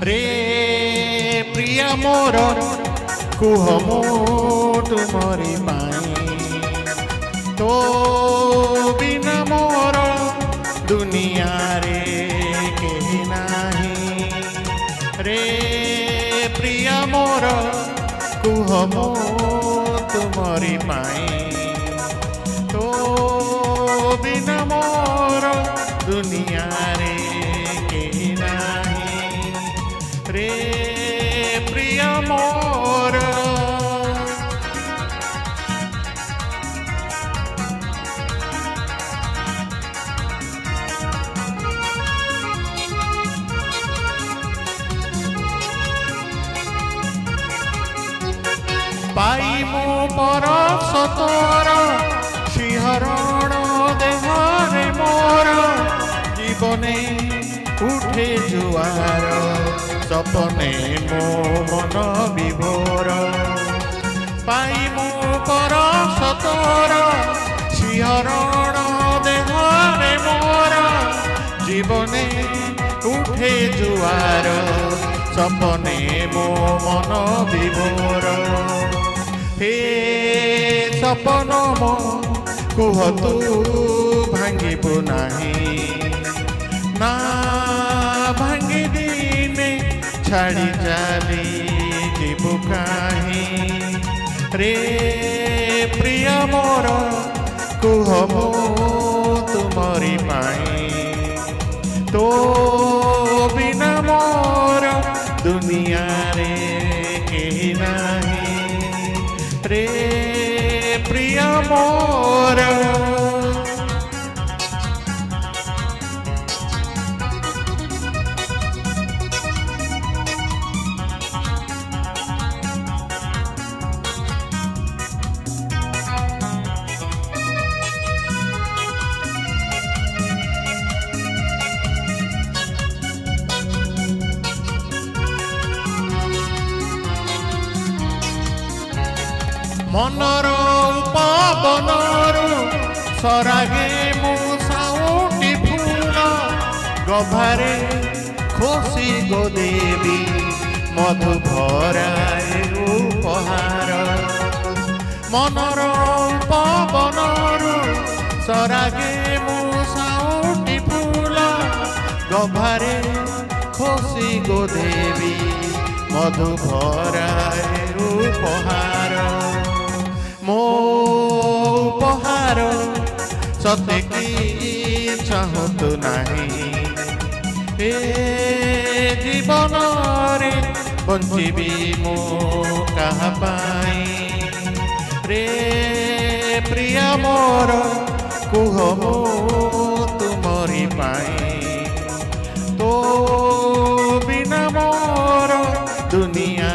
रे प्रिया मोर कुह मो तुमरी पाई तो बिना मोर दुनिया रे केही नाही रे प्रिया मोर कुह मो तुमरी पाई तो बिना मोर दुनिया रे केही नाही रे प्रिया मोर पाई मो पर सतर शिहरण देहरे मोर जीवने उठे जुआर सपने मो मन विभोर पाई मो पर सतर शिहरण देहरे मोर जीवने उठे जुआर सपने मो मन विभोर हे सपन मो कुह तू भांगिबु नाही ना भांगी दिने छाड़ी जाली जीवु काहे रे प्रिया मोर कुह मो तुमरी पाई तो बिना मोर दुनिया रे केही नाही रे प्रिया मोर मनर पवनरु सरागे मु साउटी फूल गभारे खोसी गो देवी मधु भराए उपहार मनर पवनरु सरागे मु साउटी फूल गभारे खोसी गो देवी मधु भराए उपहार मो उपहार सते की चाहतु नाही ए जीवन रे बंचिबी मो कहा पाई रे प्रिया मोर कुह मो तुमरी पाई तो बिना मोर दुनिया